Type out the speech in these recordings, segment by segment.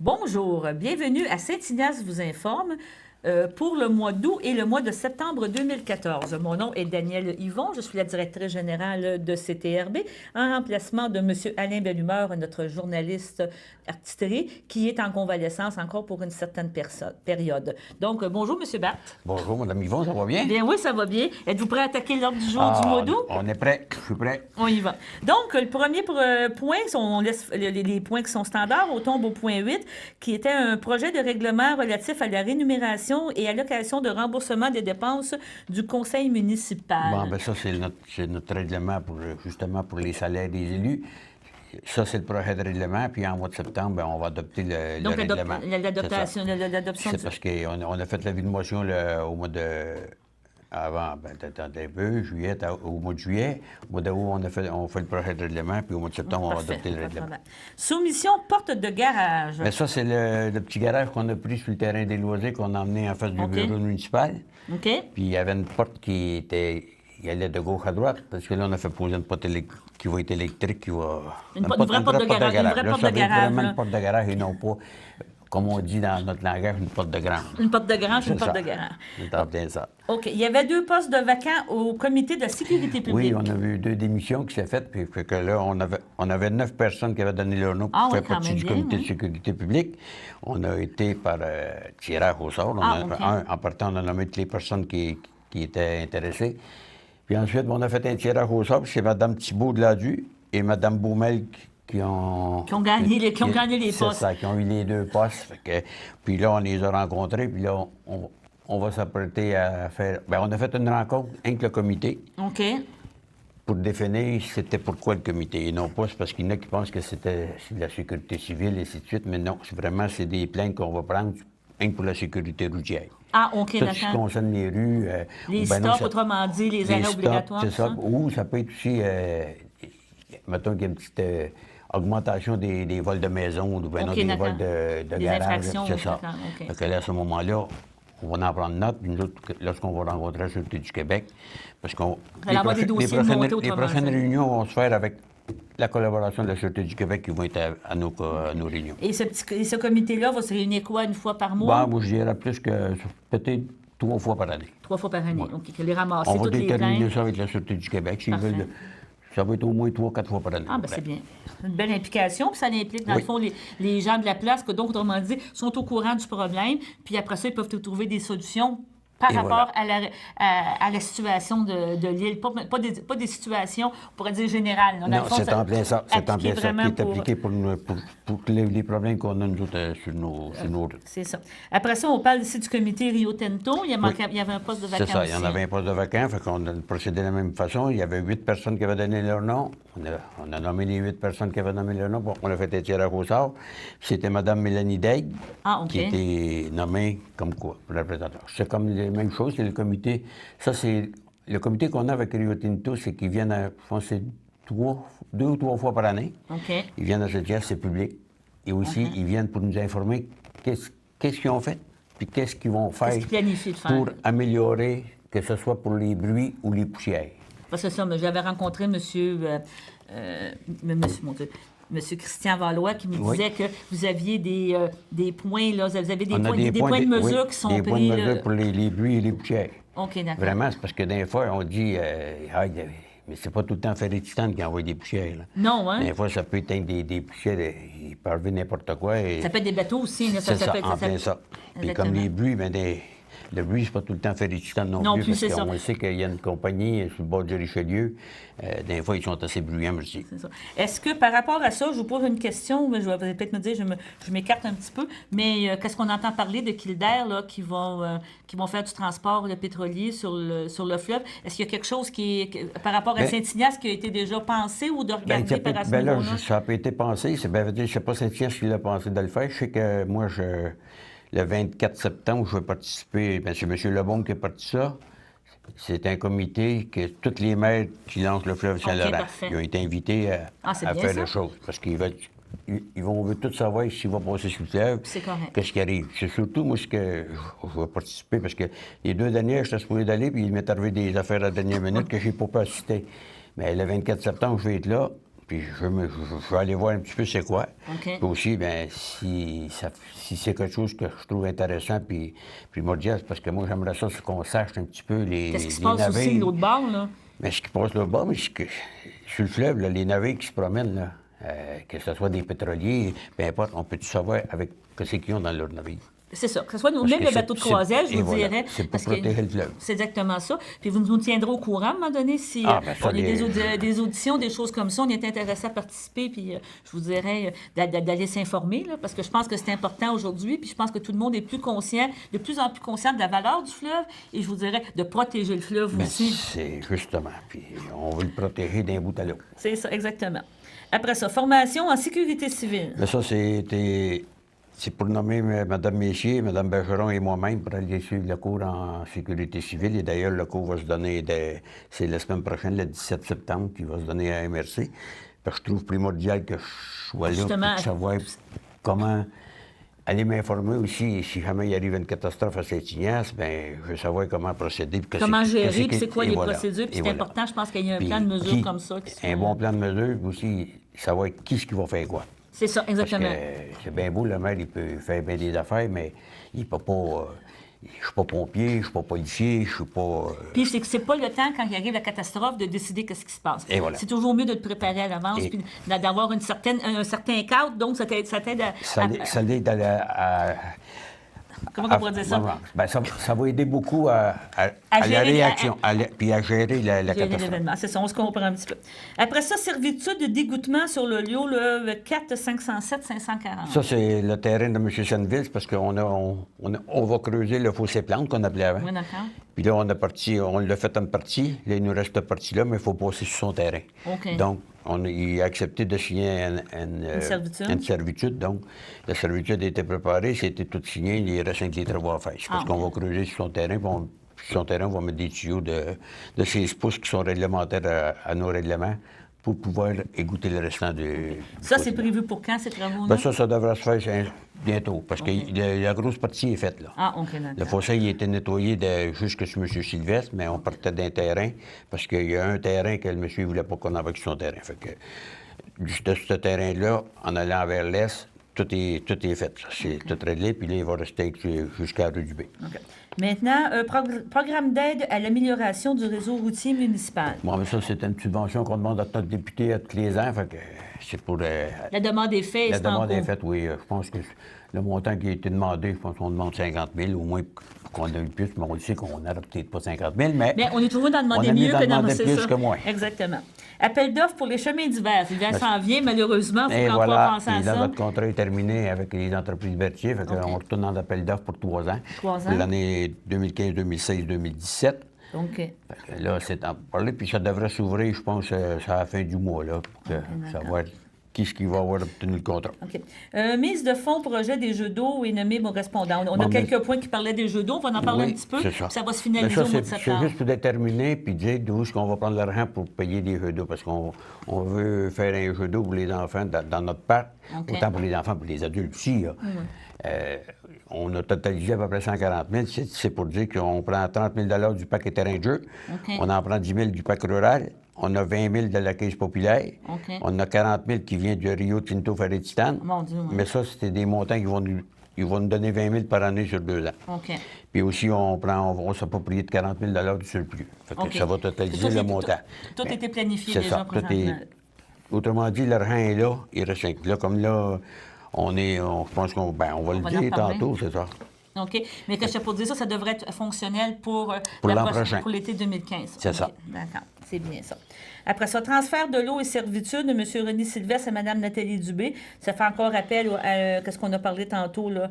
Bonjour, bienvenue à Saint-Ignace vous informe pour le mois d'août et le mois de septembre 2014. Mon nom est Danielle Yvon, je suis la directrice générale de CTRB en remplacement de M. Alain Bellumeur, notre journaliste artisterie, qui est en convalescence encore pour une certaine période. Donc, bonjour M. Barthes. Bonjour Mme Yvon, ça va bien? Bien oui, ça va bien. Êtes-vous prêt à attaquer l'ordre du jour du mois d'août? On est prêt, je suis prêt. On y va. Donc, le premier point, on laisse les points qui sont standards, on tombe au point 8, qui était un projet de règlement relatif à la rémunération et allocation de remboursement des dépenses du conseil municipal. Bon, ben ça, c'est notre règlement justement pour les salaires des élus. Ça, c'est le projet de règlement, puis en mois de septembre, ben, on va adopter le règlement. L'adoption. C'est parce qu'on a fait la vie de motion au mois de... Avant, ben, attendez un peu, au mois de juillet. Au mois d'août, on fait le projet de règlement, puis au mois de septembre, on va adopter le règlement. Soumission porte de garage. Bien, ça, c'est le petit garage qu'on a pris sur le terrain des loisirs, qu'on a emmené en face du bureau municipal. OK. Puis il y avait une porte qui allait de gauche à droite, parce que là, on a fait poser une porte qui va être électrique, qui va... Une vraie porte de garage. Une vraie porte de garage. Vraiment une porte de garage et non pas, comme on dit dans notre langage, une porte de grange. Une porte de grange, une porte de garage. C'est bien ça. OK. Il y avait 2 postes de vacants au comité de sécurité publique. Oui, on a eu 2 démissions qui s'est faites, puis que là, on avait 9 personnes qui avaient donné leur nom pour faire partie du comité de sécurité publique. On a été par tirage au sort. En partant, on a nommé toutes les personnes qui étaient intéressées. Puis ensuite, on a fait un tirage au sort, puis c'est Mme Thibault de Ladu et Mme Baumel qui ont gagné les postes. C'est ça, qui ont eu les 2 postes. Puis là, on les a rencontrés, puis là, on va s'apprêter à faire... Bien, on a fait une rencontre avec le comité. OK. Pour définir c'était pourquoi le comité. Et non pas, c'est parce qu'il y en a qui pensent que c'est de la sécurité civile et ainsi de suite, mais non, c'est des plaintes qu'on va prendre rien que pour la sécurité routière. Ah, OK, d'accord. Tout ce qui concerne les rues... les stops, autrement dit, les arrêts obligatoires. C'est ça. Ou ça peut être aussi, mettons qu'il y a une petite augmentation des vols de maison, ou ben des vols de garage. C'est ça. Donc là, à ce moment-là, on va en prendre note, puis nous autres, lorsqu'on va rencontrer la Sûreté du Québec, parce que les prochaines réunions vont se faire avec la collaboration de la Sûreté du Québec qui vont être à nos réunions. Et ce comité-là va se réunir quoi, une fois par mois? Bon, moi, je dirais plus que peut-être 3 fois par année. 3 fois par année, OK. Que les ramasser on va toutes les déterminer plaintes. ça avec la Sûreté du Québec. S'ils veulent, ça va être au moins 3-4 fois par année. Ah, bien, c'est bien. Une belle implication, puis ça implique, dans le fond, les gens de la place, que donc, autrement dit, sont au courant du problème, puis après ça, ils peuvent trouver des solutions par rapport à la situation de l'île. Pas des situations, on pourrait dire, générales. Là. Non, c'est en plein ça. C'est en plein ça qui est appliqué pour les problèmes qu'on a, nous autres, sur nos routes. C'est ça. Après ça, on parle ici du comité Rio Tinto. Il y avait un poste de vacant. C'est ça, il y en avait un poste de vacant, fait qu'on a procédé de la même façon. Il y avait 8 personnes qui avaient donné leur nom. On a nommé les 8 personnes qui avaient donné leur nom. Bon, on a fait un tirage au sort. C'était Mme Mélanie Daigle qui était nommée comme quoi, représentante. C'est comme la même chose, c'est le comité. Ça, c'est le comité qu'on a avec Rio Tinto, c'est qu'ils viennent, je pense, 2 ou 3 fois par année. OK. Ils viennent à cette pièce, c'est public. Et aussi, ils viennent pour nous informer qu'est-ce qu'ils ont fait, puis qu'est-ce qu'ils vont faire pour améliorer, que ce soit pour les bruits ou les poussières. C'est ça, mais j'avais rencontré monsieur Christian Valois qui me disait que vous aviez des points, là, vous avez des points de mesure qui sont pris. Des points de mesure pour les bruits et les poussières. OK, d'accord. Vraiment, c'est parce que des fois, on dit, mais c'est pas tout le temps Ferré-Titane qui envoie des poussières. Là. Non, hein? Des fois, ça peut être des poussières, il peut arriver n'importe quoi. Ça peut être des bateaux aussi. C'est ça, en plein ça. Puis comme les bruits, le bruit, c'est pas tout le temps Ferré-Titane non plus, parce qu'on sait qu'il y a une compagnie sur le bord du Richelieu. Des fois, ils sont assez bruyants aussi. C'est ça. Est-ce que, par rapport à ça, je vous pose une question, je vais peut-être me dire, je m'écarte un petit peu, mais qu'est-ce qu'on entend parler de Kildare, là, qui vont faire du transport pétrolier sur le fleuve? Est-ce qu'il y a quelque chose par rapport à Saint-Ignace, qui a été déjà pensé ou de regarder par à ce moment-là? Là, ça a pas été pensé. Je ne sais pas Saint-Ignace qui l'a pensé de le faire. Je sais que moi, le 24 septembre, je vais participer. C'est M. Lebon qui a parti ça. C'est un comité que tous les maires qui lancent le fleuve Saint-Laurent, ils ont été invités à faire les choses. Parce qu'ils veulent tout savoir s'il va passer sur le fleuve, qu'est-ce qui arrive. C'est surtout, moi, ce que je vais participer, parce que les 2 dernières, j'étais supposé d'aller, puis il m'est arrivé des affaires à la dernière minute que je n'ai pas pu assister. Mais le 24 septembre, je vais être là. Puis je vais aller voir un petit peu c'est quoi. OK. Puis aussi, bien, si c'est quelque chose que je trouve intéressant puis primordial, c'est parce que moi, j'aimerais ça qu'on sache un petit peu Qu'est-ce qui se les passe aussi de navires. l'autre bord, là? Mais ce qui passe là bas, mais sur le fleuve, là, les navires qui se promènent, là, que ce soit des pétroliers, peu importe, on peut-tu savoir avec ce qu'ils ont dans leur navire? C'est ça. Que ce soit Parce même que le bateau de croisière, je et vous voilà, dirais. c'est pour parce que protéger le fleuve. C'est exactement ça. Puis vous nous tiendrez au courant à un moment donné si Ben ça, on a des auditions, des choses comme ça, on est intéressé à participer. Puis je vous dirais d'aller s'informer, là, parce que je pense que c'est important aujourd'hui. Puis je pense que tout le monde est plus conscient, de plus en plus conscient de la valeur du fleuve. Et je vous dirais de protéger le fleuve Ben, aussi. c'est justement. Puis on veut le protéger d'un bout à l'autre. C'est ça, exactement. Après ça, formation en sécurité civile. Mais ça, c'est pour nommer Mme Messier, Mme Bergeron et moi-même pour aller suivre le cours en sécurité civile. Et d'ailleurs, le cours va se donner, c'est la semaine prochaine, le 17 septembre, qui va se donner à MRC. Parce que je trouve primordial que je sois là Justement. pour savoir comment aller m'informer aussi. Si jamais il arrive une catastrophe à Saint-Ignace, bien, je veux savoir comment procéder. Comment gérer, puis c'est quoi les procédures. Puis c'est voilà. important, je pense qu'il y a un Puis plan de mesure comme ça. Un bon plan de mesure, puis aussi savoir qui va faire quoi. C'est ça, exactement. Parce que c'est bien beau, le maire, il peut faire bien des affaires, mais il peut pas... je suis pas pompier, je suis pas policier, je suis pas... Puis c'est pas le temps, quand il arrive la catastrophe, de décider qu'est-ce qui se passe. Et voilà. C'est toujours mieux de te préparer à l'avance, puis d'avoir un certain cadre, donc ça t'aide à... Ça l'aide à... Comment on pourrait dire ça? Ben, ça va aider beaucoup à la gérer, réaction, puis à gérer la Gérer catastrophe. l'événement. C'est ça, on se comprend un petit peu. Après ça, servitude de dégoûtement sur le lieu, le 4 507 540. Ça, c'est le terrain de M. Senneville, parce qu'on va creuser le fossé plante qu'on appelait avant. Oui, d'accord. Puis là, on l'a fait en partie. Là, il nous reste cette partie-là, mais il faut passer sur son terrain. OK. Donc, il a accepté de signer Une servitude. une servitude. Donc, la servitude a été préparée, c'était tout signé, il reste avec les travaux à faire. C'est parce qu'on va creuser sur son terrain, puis sur son terrain, on va mettre des tuyaux de 16 pouces qui sont réglementaires à nos règlements pour pouvoir égoutter le restant du Ça, fossé. c'est prévu pour quand, ces travaux-là? Ben ça devrait se faire bientôt, parce que la grosse partie est faite, là. Ah, OK, Le d'accord. fossé, il a été nettoyé jusque sur M. Sylvestre, mais on partait d'un terrain, parce qu'il y a un terrain que le monsieur ne voulait pas qu'on embarque sur son terrain. Fait que, de ce terrain-là, en allant vers l'est, tout est fait. C'est tout réglé, puis là, il va rester jusqu'à la rue du B. OK. Maintenant, programme d'aide à l'amélioration du réseau routier municipal. Bon, mais ça, c'est une subvention qu'on demande à notre député à tous les ans, fait que c'est pour... La demande est faite. La c'est en demande est cours. faite, oui. Je pense que le montant qui a été demandé, je pense qu'on demande 50 000, au moins pour qu'on ait plus, mais on le sait qu'on n'aura peut-être pas 50 000, mais... Mais on est toujours dans demander on a mieux d'en que dans demander c'est plus ça. que moins. Exactement. Appel d'offres pour les chemins d'hiver. L'hiver s'en vient, malheureusement. Il Et faut encore voilà, penser à puis là, ça. notre contrat est terminé avec les entreprises Berthier, fait qu'on retourne dans l'appel d'offres pour 3 ans. 3 ans. Pour l'année 2015, 2016, 2017. OK. Fait que là, c'est en parler, puis ça devrait s'ouvrir, je pense, à la fin du mois, là, pour savoir qui va avoir obtenu le contrat. OK. Mise de fonds projet des jeux d'eau et nommer mon correspondant. On a Bon, mais- quelques points qui parlaient des jeux d'eau. On va en parler un petit peu. c'est ça. Puis ça va se Mais finaliser ça, au mois de c'est septembre. juste pour déterminer puis dire d'où est-ce qu'on va prendre l'argent pour payer des jeux d'eau, parce qu'on veut faire un jeu d'eau pour les enfants dans notre parc, OK. autant pour les enfants que pour les adultes aussi. Là. On a totalisé à peu près 140 000. C'est pour dire qu'on prend 30 000 du paquet terrain de jeu, OK. on en prend 10 000 du pack rural, on a 20 000 de la caisse populaire, OK. on a 40 000 qui vient du Rio Tinto Ferré-Titane. Mon Dieu, oui. Mais ça, c'était des montants qui vont nous donner 20 000 par année sur 2 ans. OK. Puis aussi, on s'approprie de 40 000 du surplus. Fait que OK. ça va totaliser Tout le est- montant. Tout a été planifié C'est déjà ça. présentement. Autrement dit, l'argent est là, il reste un. Là, comme là, je pense qu'on va va le en dire parler. tantôt, c'est ça. OK. Mais que je pour dire ça, ça devrait être fonctionnel pour, l'an prochain. pour l'été 2015. C'est OK. ça. D'accord. C'est bien ça. Après ça, transfert de l'eau et servitude de M. René Sylvestre et Mme Nathalie Dubé. Ça fait encore appel à ce qu'on a parlé tantôt, là,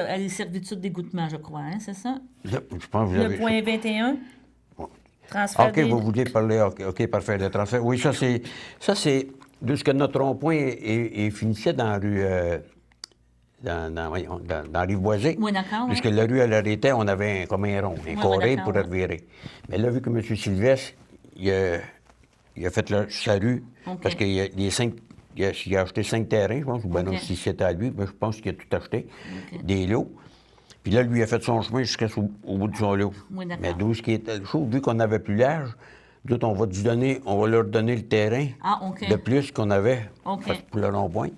à les servitudes d'égouttement, je crois. Hein, c'est ça? Là, je pense que vous Le avez... point 21. Transfert OK, vous voulez parler, OK, parfait, le transfert. Oui, ça, c'est de ce que notre rond-point finissait dans la rue... dans Rive-Boisée. Oui, d'accord, Puisque oui. la rue, elle arrêtait, on avait comme un rond, un Oui, carré d'accord, pour oui. revirer. Mais là, vu que M. Sylvestre, il a fait sa rue, OK. parce qu'il a acheté 5 terrains, je pense, ou bien non, OK. si c'était à lui, mais je pense qu'il a tout acheté, des lots. Puis là, lui a fait son chemin jusqu'au bout de son lot. Oui, d'accord. Mais d'où ce qui était le chaud, vu qu'on n'avait plus large, Nous autres, on va leur donner le terrain de plus qu'on avait pour le rond-point.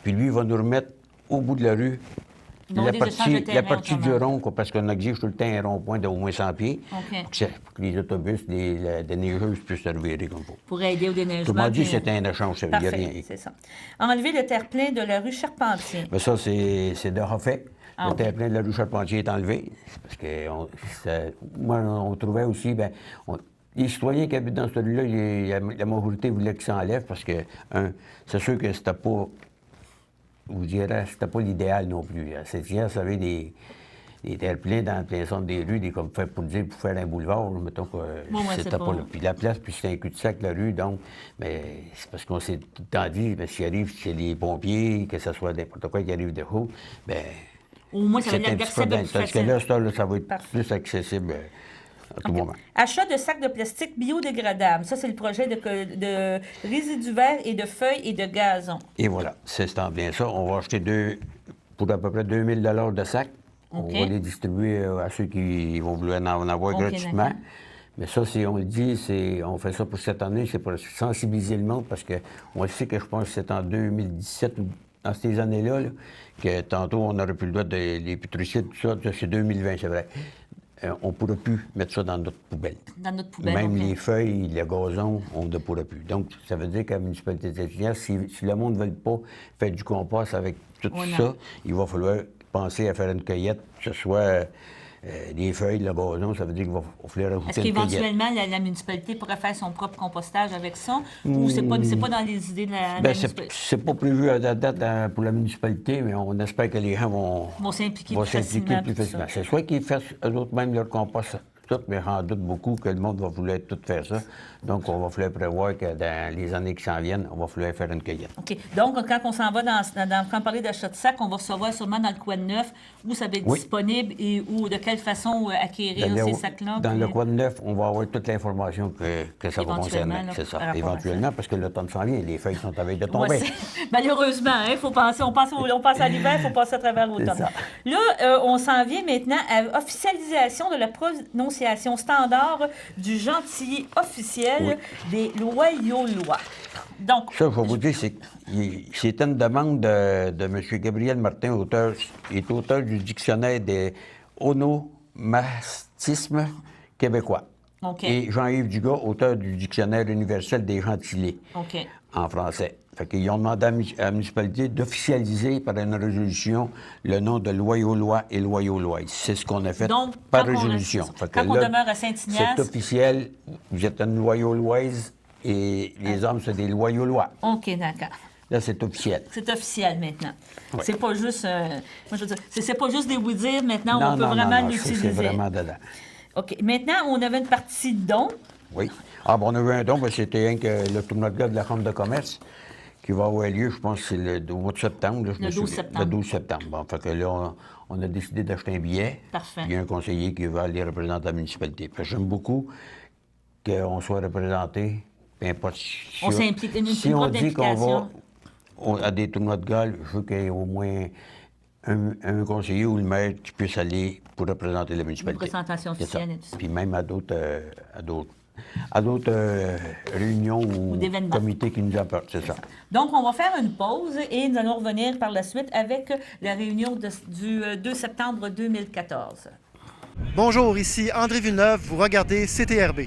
Puis lui, il va nous remettre au bout de la rue donc, la partie du rond, parce qu'on exige tout le temps un rond-point d'au moins 100 pieds pour que les autobus, les neigeuses puissent se revirer comme il faut. Pour aider au déneigement. Tout le monde dit que c'était un échange, ça veut dire rien. C'est ça. Enlever le terre-plein de la rue Charpentier. Bien, ça, c'est de refait. Le terre-plein de la rue Charpentier est enlevé. Parce que moi, on trouvait aussi, les citoyens qui habitent dans cette rue-là, la majorité voulait que ça enlève parce que, c'est sûr que c'était pas, je vous dirais, c'était pas l'idéal non plus. À Saint-Hilaire, ça avait des terre-pleins dans le plein centre des rues, comme pour faire un boulevard, mettons que c'était pas là. Puis la place, puis c'était un cul-de-sac, la rue, donc, c'est parce qu'on s'est tout le temps dit, s'il arrive chez les pompiers, que ce soit n'importe quoi qui arrive de haut, au moins, ça va être accessible plus parce que là, ça va être plus accessible à tout moment. Achat de sacs de plastique biodégradables. Ça, c'est le projet de résidus verts et de feuilles et de gazon. Et voilà, c'est en bien ça. On va acheter pour à peu près 2000 $ de sacs. On va les distribuer à ceux qui vont vouloir en avoir gratuitement. Mais ça, on le dit, on fait ça pour cette année, c'est pour sensibiliser le monde, parce qu'on sait que je pense que c'est en 2017 ou dans ces années-là, que tantôt, on n'aurait plus le droit des pétricides, tout ça, c'est 2020, c'est vrai. On ne pourra plus mettre ça dans notre poubelle. Dans notre poubelle. Même les feuilles, le gazon, on ne pourra plus. Donc, ça veut dire qu'à la municipalité de Saint-Hilaire, si le monde ne veut pas faire du compost avec tout ça, il va falloir penser à faire une cueillette, que ce soit les feuilles, le gazon, ça veut dire qu'il va falloir rajouter est-ce qu'éventuellement, la municipalité pourrait faire son propre compostage avec ça? Ou c'est pas dans les idées de la municipalité? C'est pas prévu à date pour la municipalité, mais on espère que les gens vont s'impliquer plus facilement. C'est soit qu'ils fassent eux-mêmes leur compost, mais j'en doute beaucoup que le monde va vouloir tout faire ça. Donc, on va falloir prévoir que dans les années qui s'en viennent, on va falloir faire une cueillette. OK. Donc, quand on s'en va quand on parle d'achat de sac, on va recevoir sûrement dans le coin de neuf où ça va être disponible et où, de quelle façon acquérir ces sacs-là. Dans le coin de neuf, on va avoir toute l'information que ça va concerner. C'est ça. Éventuellement, parce que l'automne s'en vient, les feuilles sont à veille de tomber. Malheureusement, faut penser, on passe à l'hiver, il faut passer à travers l'automne. Là, on s'en vient maintenant à officialisation de la prononciation standard du gentilé officiel des loyaulois. Donc, ça, je vais vous dire, c'est une demande de M. Gabriel Martin, auteur du dictionnaire des onomastismes québécois. Et Jean-Yves Dugas, auteur du dictionnaire universel des gentilés en français. Fait qu'ils ont demandé à la municipalité d'officialiser par une résolution le nom de loyaulois et loyauloises. C'est ce qu'on a fait par résolution. Quand on demeure à Saint-Ignace... C'est officiel, vous êtes une loyauloise et les hommes, c'est des loyaulois. OK, d'accord. Là, c'est officiel. C'est officiel maintenant. Ouais. C'est pas juste... moi, je veux dire, c'est pas juste des oui-dire. Maintenant, on peut vraiment l'utiliser. C'est vraiment dedans. OK. Maintenant, on avait une partie don. Oui. On a eu un don, c'était le tournoi de golf de la Chambre de commerce qui va avoir lieu, je pense, c'est le mois de septembre. Le 12 septembre. Le 12 septembre. Bon, fait que là, on a décidé d'acheter un billet. Parfait. Il y a un conseiller qui va aller représenter la municipalité. J'aime beaucoup qu'on soit représenté, peu importe on s'implique. Si on dit qu'on va à des tournois de golf, je veux qu'il y ait au moins un conseiller ou le maire qui puisse aller pour représenter la municipalité. Une représentation officielle et tout ça. Puis même à d'autres réunions ou comités qui nous apportent, c'est ça. Donc, on va faire une pause et nous allons revenir par la suite avec la réunion du 2 septembre 2014. Bonjour, ici André Villeneuve, vous regardez CTRB.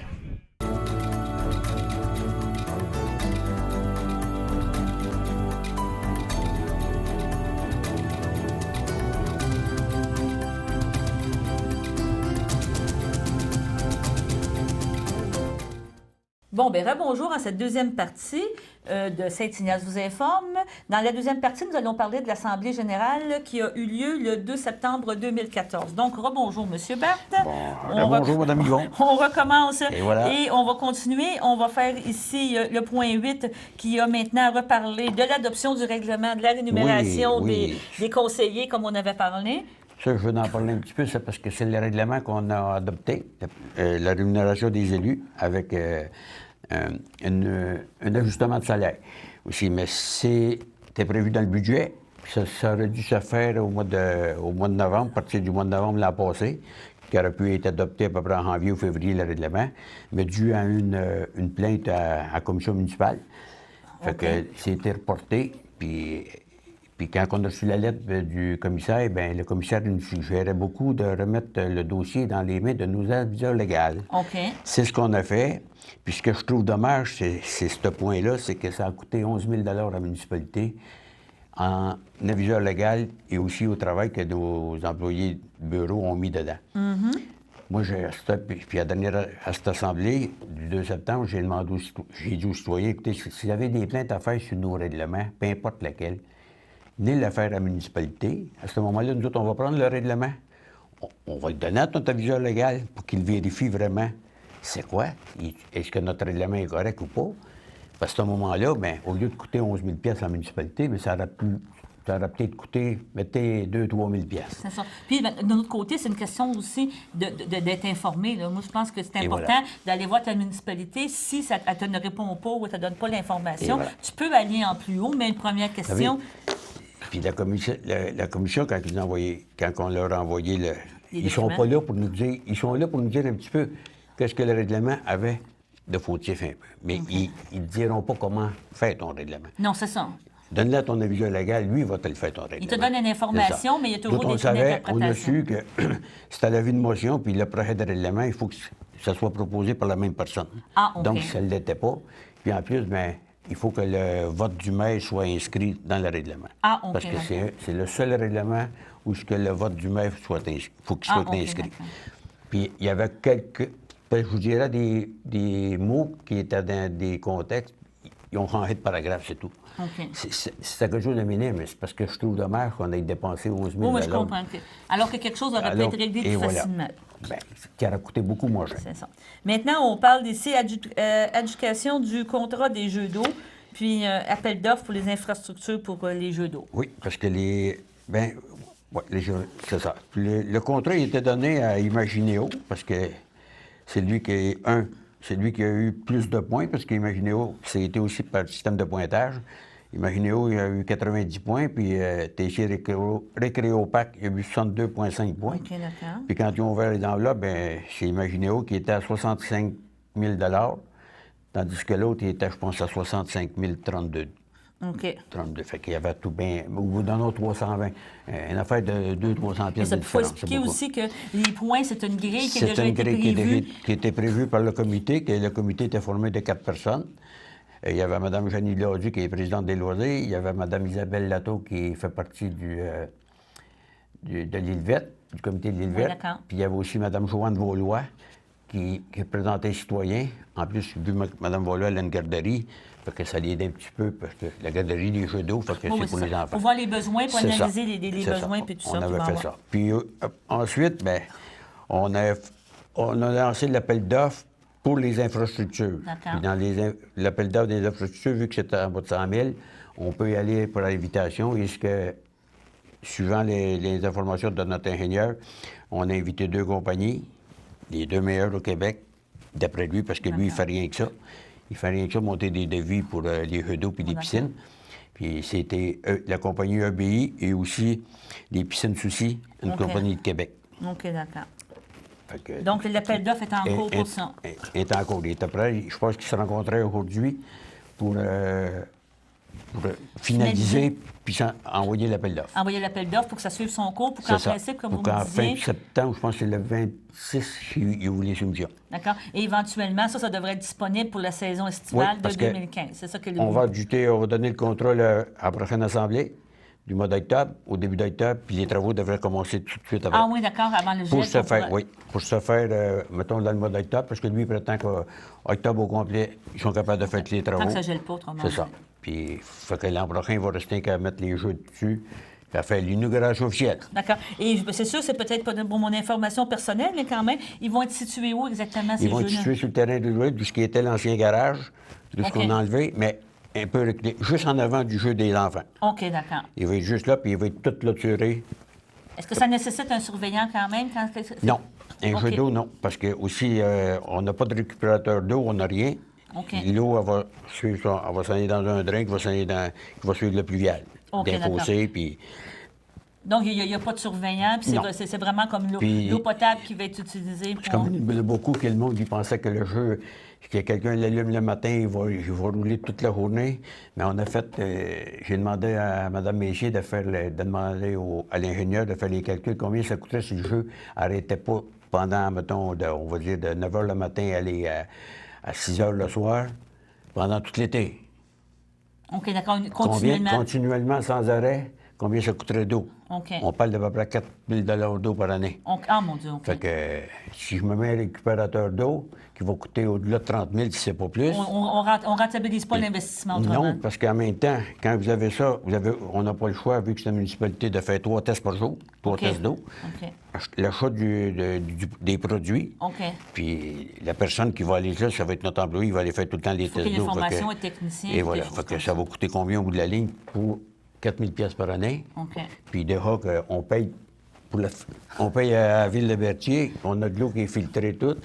Bon, bien, rebonjour à cette deuxième partie de Saint-Ignace vous informe. Dans la deuxième partie, nous allons parler de l'Assemblée générale qui a eu lieu le 2 septembre 2014. Donc, rebonjour, M. Berthe. Bonjour, Mme Yvon. On recommence et on va continuer. On va faire ici le point 8 qui a maintenant reparlé de l'adoption du règlement de la rémunération des conseillers, comme on avait parlé. Ça, je veux en parler un petit peu, c'est parce que c'est le règlement qu'on a adopté, la rémunération des élus, avec un ajustement de salaire aussi. Mais c'était prévu dans le budget. Ça aurait dû se faire au mois de novembre, à partir du mois de novembre l'an passé. qui aurait pu être adopté à peu près en janvier ou février, le règlement, mais dû à une plainte à la commission municipale. Fait que c'était reporté, puis quand on a reçu la lettre du commissaire, bien, le commissaire nous suggérait beaucoup de remettre le dossier dans les mains de nos aviseurs légaux. OK. C'est ce qu'on a fait. Puis ce que je trouve dommage, c'est ce point-là, c'est que ça a coûté 11 000 à la municipalité en aviseur légal et aussi au travail que nos employés de bureau ont mis dedans. Moi, puis à cette assemblée du 2 septembre, j'ai dit aux citoyens, écoutez, si vous avez des plaintes à faire sur nos règlements, peu importe laquelle, venez le faire à la municipalité. À ce moment-là, nous autres, on va prendre le règlement. On va le donner à notre aviseur légal pour qu'il vérifie vraiment c'est quoi. Est-ce que notre règlement est correct ou pas? Parce qu'à ce moment-là, bien, au lieu de coûter 11 000 à la municipalité, bien, ça aurait peut-être coûté, mettez, 2 000 à 3 000 C'est ça. Puis, de notre côté, c'est une question aussi d'être informé. Là. Moi, je pense que c'est important d'aller voir ta municipalité. Si elle te ne répond pas ou elle ne te donne pas l'information, tu peux aller en plus haut, mais une première question... Puis la commission, quand on leur a envoyé ils sont pas là pour nous dire, ils sont là pour nous dire un petit peu qu'est-ce que le règlement avait de fautif un peu. Mais ils ne diront pas comment faire ton règlement. Non, c'est ça. Donne-le à ton aviseur légal, lui, il va te le faire ton règlement. Il te donne une information, mais il y a toujours des interprétations. On a su que c'est à l'avis de motion, puis le projet de règlement, il faut que ça soit proposé par la même personne. Ah, OK. Donc, ça ne l'était pas. Puis en plus, bien, il faut que le vote du maire soit inscrit dans le règlement. Ah, OK. Parce que c'est le seul règlement où le vote du maire soit inscrit. Il faut qu'il soit inscrit. Puis il y avait je vous dirais des mots qui étaient dans des contextes, ils ont changé de paragraphe, c'est tout. OK. C'est quelque chose de minime, mais c'est parce que je trouve dommage qu'on ait dépensé 11 000 moi, je comprends. Alors que quelque chose aurait pu être réglé plus facilement. Bien, qui aurait coûté beaucoup moins cher. C'est ça. Maintenant, on parle ici adjudication du contrat des jeux d'eau, puis appel d'offres pour les infrastructures pour les jeux d'eau. Oui, parce que c'est ça. Le contrat il était donné à Imagineo, parce que c'est lui qui a eu plus de points, parce qu'Imagineo, c'était aussi par le système de pointage. Imagineo, il a eu 90 points, puis Tessier Récréopac, il a eu 62,5 points. OK, d'accord. Puis quand ils ont ouvert les enveloppes, bien, c'est Imagineo qui était à 65 000 tandis que l'autre, il était, je pense, à 65 032. OK. 32. Fait qu'il y avait tout bien. Au bout d'un autre 320. Une affaire de 200-300 pièces de différence. Il faut expliquer aussi que les points, c'est une grille qui a déjà été prévue. C'est une grille qui était prévue par le comité, que le comité était formé de 4 personnes. Il y avait Mme Jeannie Laudu, qui est présidente des loisirs. Il y avait Mme Isabelle Lato, qui fait partie de l'île verte, du comité de l'île verte. Oui, puis il y avait aussi Mme Joanne Vaulois, qui représentait les citoyens. En plus, vu Mme Vaulois, elle a une garderie. Fait que ça l'aide un petit peu, parce que la garderie des jeux d'eau, fait que c'est pour les enfants. Pour voir les besoins, pour analyser les besoins, puis tout ça. On avait fait ça. Puis ensuite, bien, on a lancé l'appel d'offres pour les infrastructures. Puis dans l'appel d'offres des infrastructures, vu que c'est en bas de 100 000, on peut y aller pour l'invitation. Et suivant les informations de notre ingénieur, on a invité 2 compagnies, les 2 meilleures au Québec, d'après lui, parce que lui, il ne fait rien que ça. Il ne fait rien que ça, monter des devis pour les jeux d'eau et les piscines. Puis c'était la compagnie EBI et aussi les piscines Souci, une compagnie de Québec. OK, d'accord. Donc, l'appel d'offres est en cours pour ça. Est en cours. Il est prêt. Je pense qu'ils se rencontraient aujourd'hui pour finaliser puis envoyer l'appel d'offres. Envoyer l'appel d'offres pour que ça suive son cours, pour qu'en principe, comme vous me disiez... Fin septembre, je pense que c'est le 26, il ouvre les soumissions. D'accord. Et éventuellement, ça devrait être disponible pour la saison estivale de 2015. C'est ça que on va donner le contrat à la prochaine assemblée du mois d'octobre, au début d'octobre, puis les travaux devraient commencer tout de suite après. Ah oui, d'accord, avant le gel. Pour se faire, mettons, dans le mois d'octobre, parce que lui, il prétend qu'octobre au complet, ils sont capables de faire les travaux. Tant que ça gèle pas, autrement. C'est ça. Puis, fait que l'an prochain, il va rester qu'à mettre les jeux dessus, puis à faire l'inauguration officielle. D'accord. Et c'est sûr, c'est peut-être pas pour mon information personnelle, mais quand même, ils vont être situés où exactement, ces jeux-là? Ils vont être situés sur le terrain de jouet, de ce qui était l'ancien garage, de ce qu'on a enlevé, mais un peu reculé, juste en avant du jeu des enfants. OK, d'accord. Il va être juste là, puis il va être tout clôturé. Est-ce que ça nécessite un surveillant quand même? Non. Un jeu d'eau, non. Parce que aussi, on n'a pas de récupérateur d'eau, on n'a rien. L'eau, elle va s'en aller dans un drain qui va suivre le pluvial. D'un fossé, puis... Donc, il n'y a pas de surveillant, puis Non. c'est vraiment comme Puis- l'eau potable qui va être utilisée C'est pour... comme il y en a beaucoup que le monde il pensait que le jeu, que quelqu'un l'allume le matin, il va rouler toute la journée. Mais on a fait, j'ai demandé à Mme Messier de demander à l'ingénieur de faire les calculs, combien ça coûterait si le jeu n'arrêtait pas pendant, mettons, on va dire de 9 h le matin à aller à 6 h le soir, pendant tout l'été. OK, d'accord, Combien, continuellement. continuellement, sans arrêt, combien ça coûterait d'eau? OK. On parle d'à peu près 4 000 d'eau par année. Ah, mon Dieu, OK. Fait que si je me mets un récupérateur d'eau qui va coûter au-delà de 30 000, si c'est pas plus. On rentabilise pas l'investissement autrement. Non, parce qu'en même temps, quand vous avez ça, on n'a pas le choix, vu que c'est une municipalité, de faire 3 tests par jour, 3 OK. tests d'eau. OK. L'achat des produits. OK. Puis la personne qui va aller là, ça va être notre employé, il va aller faire tout le temps les Il faut tests qu'il y ait d'eau. une Fait formation que- et technicien. Et voilà. Fait que ça va coûter combien au bout de la ligne pour 4 000 pièces par année. OK. Puis déjà qu'on paye on paye à la ville de Berthier, on a de l'eau qui est filtrée toute.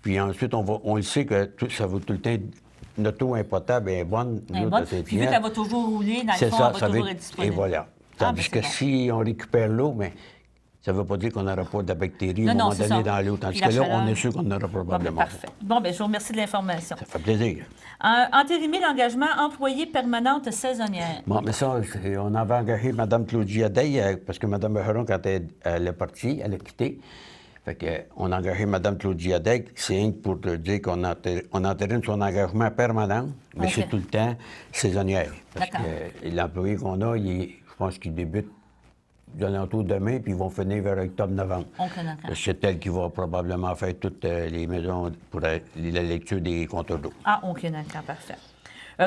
Puis ensuite, on le sait que ça va tout le temps. Notre eau est potable et est bonne. Elle est l'eau bonne. de Puis vu qu'elle va toujours rouler, dans le C'est fond, ça, elle ça va va toujours être... être disponible. Et voilà. Ah, Tandis ben, que c'est bon. si on récupère l'eau, mais ça ne veut pas dire qu'on n'aura pas de bactéries à un Non, moment c'est donné ça. dans l'eau. Tandis Puis que la là, on chaleur. est sûr qu'on en aura Bon, ben, probablement. parfait. Bon, ben, je vous remercie de l'information. Ça fait plaisir. Entérimer l'engagement employée permanente saisonnière. Bon, mais ça, on avait engagé Mme Claudia Day, parce que Mme Heron, quand elle est partie, elle a quitté. Fait qu'on a engagé Mme Claudia Day, c'est rien que pour te dire qu'on entérine son engagement permanent, mais OK. c'est tout le temps saisonnière. Parce D'accord. que l'employé qu'on a, je pense qu'il débute d'alentour demain, puis ils vont finir vers octobre-novembre. OK, d'accord. C'est elle qui va probablement faire toutes les maisons pour la lecture des compteurs d'eau. Ah, OK, d'accord, parfait.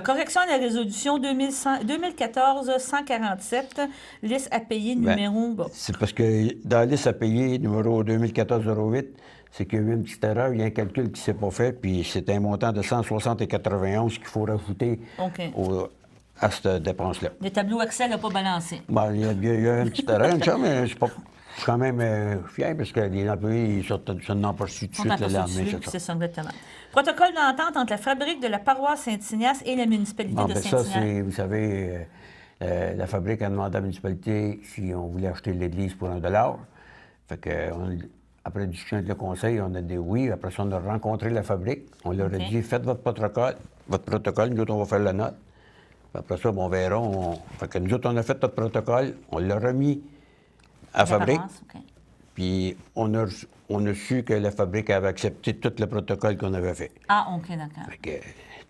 Correction à la résolution 2014-147, liste à payer numéro... Bon. C'est parce que dans la liste à payer, numéro 2014-08, c'est qu'il y a eu une petite erreur, il y a un calcul qui ne s'est pas fait, puis c'est un montant de 160,91 qu'il faut rajouter OK. à cette dépense-là. Le tableau Excel n'a pas balancé. Bon, il y a une petite erreur, mais je suis quand même fier parce que les employés, ils se n'ont pas reçu tout de On suite le lendemain. c'est ça, exactement. Protocole d'entente entre la fabrique de la paroisse Saint-Ignace et la municipalité Bon, de ben ça, Saint-Ignace. c'est, vous savez, la fabrique a demandé à la municipalité si on voulait acheter l'église pour $1. Fait que, après discussion avec le conseil, on a dit oui. Après ça, on a rencontré la fabrique. On leur a OK. dit, faites votre protocole, nous autres, on va faire la note. Puis après ça, bon, on verra. Fait que nous autres, on a fait notre protocole, on l'a remis à la fabrique. paroisse, OK. Puis on a su que la fabrique avait accepté tout le protocole qu'on avait fait. Ah, OK, d'accord. Fait que,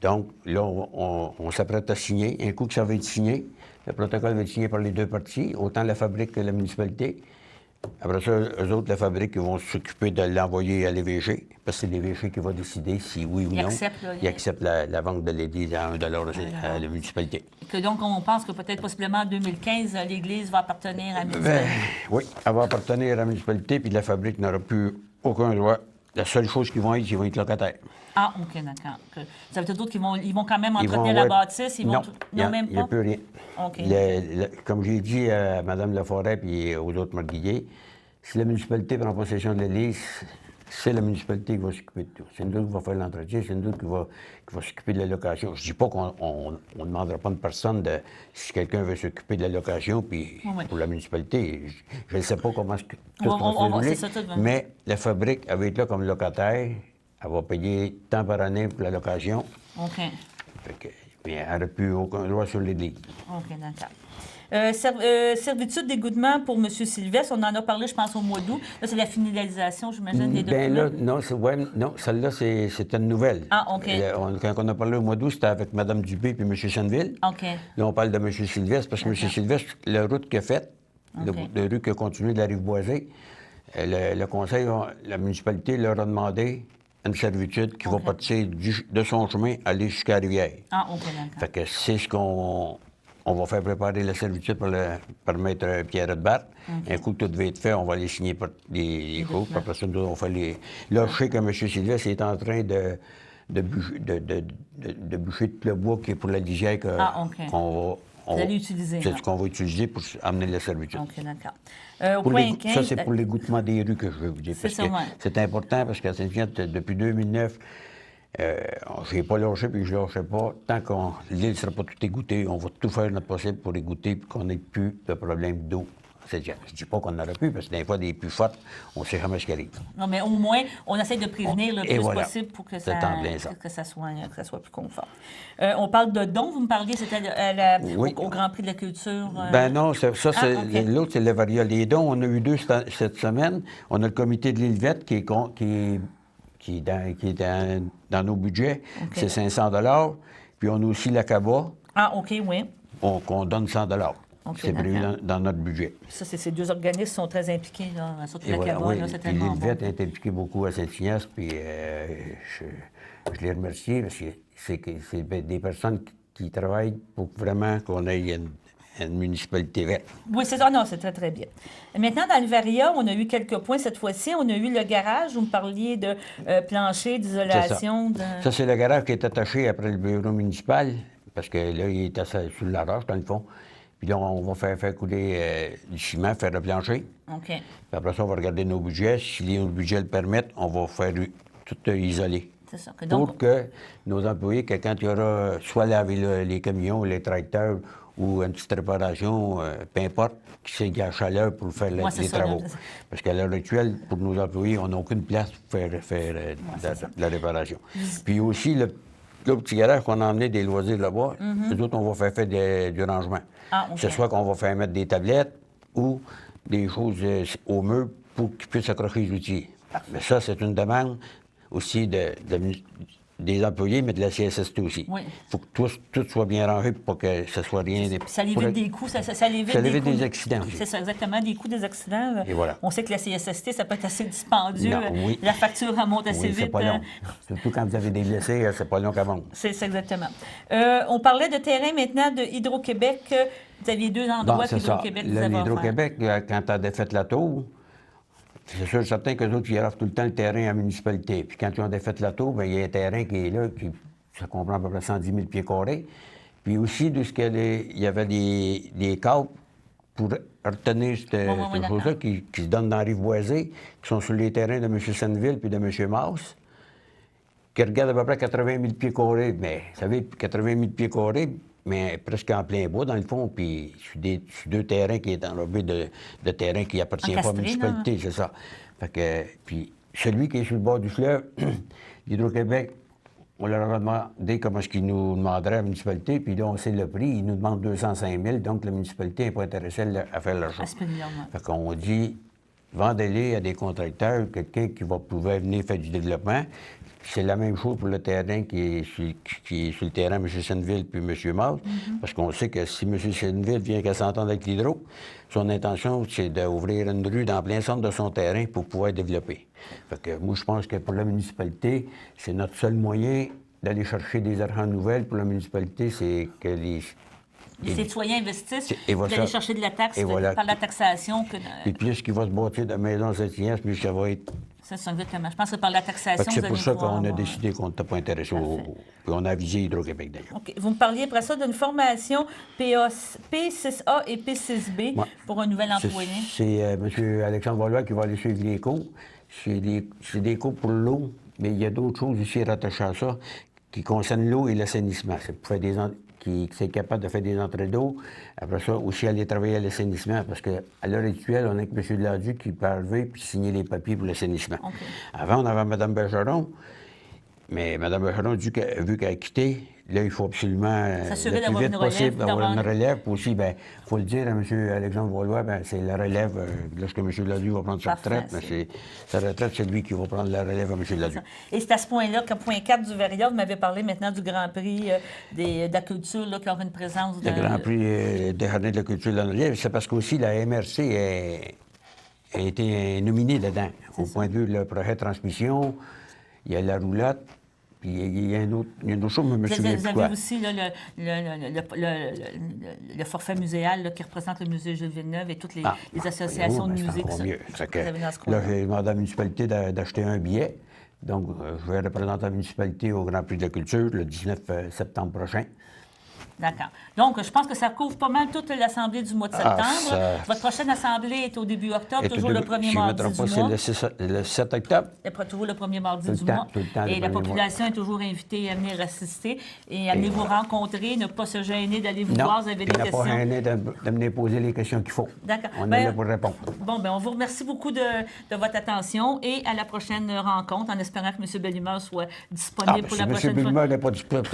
donc, là, on s'apprête à signer. Un coup que ça va être signé, le protocole va être signé par les deux parties, autant la fabrique que la municipalité. Après ça, eux autres, la fabrique, ils vont s'occuper de l'envoyer à l'EVG, parce que c'est l'EVG qui va décider si oui ou Il non. accepte, là, Il accepte la vente de l'église à $1 à la municipalité. Que donc, on pense que peut-être possiblement en 2015, l'Église va appartenir à la municipalité. Oui, elle va appartenir à la municipalité, puis la fabrique n'aura plus aucun droit. La seule chose qu'ils vont être locataires. Ah, OK, d'accord. Ça veut dire d'autres qu'ils vont quand même Ils entretenir vont la bâtisse? Non, Non, même il n'y a pas? plus rien. OK. Comme j'ai dit à Mme Laforêt et aux autres marguilliers, si la municipalité prend possession de l'église, c'est la municipalité qui va s'occuper de tout. C'est nous qui va faire l'entretien, c'est nous qui va s'occuper de la location. Je ne dis pas qu'on ne demandera pas une personne si quelqu'un veut s'occuper de la location, puis Oui. pour la municipalité, je ne sais pas comment tout c'est ça, tout, mais la fabrique, elle va être là comme locataire, elle va payer tant par année pour la location, OK. fait que, mais elle n'aura plus aucun droit sur l'église. OK, d'accord. Servitude d'égouttement pour M. Sylvestre, on en a parlé, je pense, au mois d'août. Là, c'est la finalisation, j'imagine, des documents. Ben là, non, celle-là, c'était une nouvelle. Ah, OK. Quand on a parlé au mois d'août, c'était avec Mme Dubé et M. Senneville. OK. Là, on parle de M. Sylvestre, parce que M. Sylvestre, la route qu'il a faite, OK. la rue qui a continué de la rive boisée, le conseil, la municipalité leur a demandé une servitude qui va partir de son chemin aller jusqu'à la rivière. Ah, OK, d'accord. Fait que c'est ce qu'on va faire préparer la servitude par Maître Pierre de Barthes. Un coup que tout devait être fait, on va les signer par les groupes. Puis après ça, nous, on fait les... Là, je sais que M. Sylvestre est en train de bûcher tout le bois qui est pour la lisière qu'on va... Vous allez utiliser. C'est ce qu'on va utiliser pour amener la servitude. OK, d'accord. Au Pour point ça, 15... c'est pour l'égouttement des rues que je veux vous dire. C'est Parce ça, que ouais. c'est important parce qu'à Saint-Jean, depuis 2009, je n'ai pas lâché puis je ne lâcherai pas. Tant que l'île ne sera pas tout égouttée, on va tout faire notre possible pour égoutter et qu'on n'ait plus de problème d'eau à Je ne dis pas qu'on aurait pu, parce que des fois, des plus fortes, on ne sait jamais ce qui arrive. Non, mais au moins, on essaie de prévenir le plus voilà. possible pour que C'est en plein ça. que ça soit plus confort. On parle de dons, vous me parliez, c'était Oui. au Grand Prix de la culture. Ben non, ça, c'est OK. l'autre, c'est le variole. Les dons, on a eu 2 cette semaine. On a le comité de l'île verte qui est dans nos budgets. OK. C'est 500 $. Puis on a aussi l'ACABA, Ah, OK, oui. qu'on donne 100 $. OK, C'est prévu d'accord. dans notre budget. Ça, ces deux organismes sont très impliqués, là, surtout Et la voilà, CABA, oui. là, c'est Puis tellement l'île bon. verte est impliquée beaucoup à Saint-Ignace, puis je les remercie parce que c'est des personnes qui travaillent pour vraiment qu'on ait une municipalité verte. Oui, c'est ça. Non, c'est très, très bien. Maintenant, dans le Varia, on a eu quelques points cette fois-ci. On a eu le garage. Vous me parliez de plancher, d'isolation. Ça, c'est le garage qui est attaché après le bureau municipal, parce que là, il est sur la roche, dans le fond. Puis là, on va faire couler du ciment, faire le plancher. OK. Puis après ça, on va regarder nos budgets. Si nos budgets le permettent, on va faire tout isoler. C'est ça. Donc, Pour que nos employés, que quand il y aura soit laver les camions, les tracteurs ou une petite réparation, peu importe, qui c'est qu'il y a la chaleur pour faire Ouais, c'est les ça, travaux. là. Parce qu'à l'heure actuelle, pour nos employés, on n'a aucune place pour faire de la réparation. Puis aussi, le petit garage qu'on a emmené des loisirs là-bas, nous autres, on va faire du rangement. Ah, OK. C'est soit qu'on va faire mettre des tablettes ou des choses au mur pour qu'ils puissent accrocher les outils. Mais ça, c'est une demande aussi des employés, mais de la CSST aussi. Oui. Il faut que tout soit bien rangé pour que ce soit rien... Puis ça évite des coûts, ça évite Ça évite coûts. des accidents aussi. C'est ça, exactement, des coûts des accidents. Et voilà. On sait que la CSST, ça peut être assez dispendieux. Non, oui. La facture remonte assez Oui, c'est vite. pas long. Surtout quand vous avez des blessés, c'est pas long qu'à monter. C'est exactement. On parlait de terrain maintenant de Hydro-Québec. Vous aviez 2 endroits Bon, que c'est ça. Hydro-Québec vous avait L'Hydro-Québec, quand tu as défait la tour, c'est sûr certain qu'eux autres, ils offrent tout le temps le terrain à la municipalité. Puis quand ils ont défait la tour, bien, il y a un terrain qui est là, ça comprend à peu près 110 000 pieds carrés. Puis aussi, il y avait des câbles pour retenir cette chose-là qui se donnent dans la rive boisée, qui sont sur les terrains de M. Senneville puis de M. Mauss, qui regardent à peu près 80 000 pieds carrés. Mais, vous savez, 80 000 pieds carrés, mais presque en plein bois, dans le fond, puis sur 2 terrains qui est enrobés de terrains qui appartiennent pas à la municipalité, c'est ça. Fait que, puis celui qui est sur le bord du fleuve, l'Hydro-Québec, on leur a demandé comment est-ce qu'ils nous demanderaient à la municipalité, puis là, on sait le prix, ils nous demandent 205 000, donc la municipalité n'est pas intéressée à faire leur chose. Fait qu'on dit, vendez-les à des contracteurs, quelqu'un qui va pouvoir venir faire du développement. C'est la même chose pour le terrain qui est sur le terrain M. Senneville puis M. Mauss, parce qu'on sait que si M. Senneville vient qu'à s'entendre avec l'Hydro, son intention, c'est d'ouvrir une rue dans plein centre de son terrain pour pouvoir développer. Fait que moi, je pense que pour la municipalité, c'est notre seul moyen d'aller chercher des argents nouvelles pour la municipalité, c'est que les citoyens investissent, et d'aller chercher de la taxe, voilà. par la taxation. Et plus qu'il va se bâtir de maisons à Saint-Ignace, plus ça va être... C'est ça, exactement. Je pense que par la taxation, C'est pour ça qu'on a avoir... décidé qu'on n'était pas intéressé Puis on a avisé Hydro-Québec, d'ailleurs. OK. Vous me parliez après ça d'une formation P6A et P6B pour un nouvel employé. C'est M. Alexandre Valois qui va aller suivre les cours. C'est des cours pour l'eau, mais il y a d'autres choses aussi rattachées à ça qui concernent l'eau et l'assainissement. C'est pour faire qui est capable de faire des entrées d'eau. Après ça, aussi aller travailler à l'assainissement, parce qu'à l'heure actuelle, on a que M. Delardieu qui peut arriver puis signer les papiers pour l'assainissement. Okay. Avant, on avait Mme Bergeron, mais Mme Bergeron, vu qu'elle a quitté, là, il faut absolument, le plus vite possible, avoir une relève. Puis aussi, il faut le dire à M. Alexandre Valois, c'est la relève, lorsque M. Delardieu va prendre sa retraite, mais sa retraite, c'est lui qui va prendre la relève à M. Delardieu. Et c'est à ce point-là qu'à point 4 du Varia, vous m'avez parlé maintenant du Grand Prix de la culture, là, qui aura une présence... Le Grand Prix des Jardins de la culture de la Norière, c'est parce qu'aussi la MRC a été nominée dedans. Au point de vue de le projet de transmission, il y a la roulotte, puis il y a une autre chose, mais je me souviens plus quoi. Vous avez aussi là, le forfait muséal là, qui représente le musée Jules Villeneuve et toutes les associations de musées. Là, j'ai demandé à la municipalité d'acheter un billet. Donc, je vais représenter la municipalité au Grand Prix de la culture le 19 septembre prochain. D'accord. Donc, je pense que ça couvre pas mal toute l'Assemblée du mois de septembre. Votre prochaine Assemblée est au début octobre, toujours le premier mardi du mois. C'est le 7 octobre. Toujours le premier mardi du mois. Tout le temps, et la population est toujours invitée à venir assister et à venir vous rencontrer, ne pas se gêner d'aller vous voir, vous avez des questions. Ne pas gêner de venir poser les questions qu'il faut. D'accord. On est là pour répondre. Bon, bien, on vous remercie beaucoup de votre attention et à la prochaine rencontre, en espérant que M. Bellumeur soit disponible pour la prochaine fois. M. Bellumeur n'est pas disponible.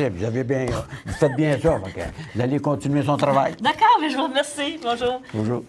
Vous faites bien ça. Vous allez continuer son travail. D'accord, mais je vous remercie. Bonjour. Bonjour.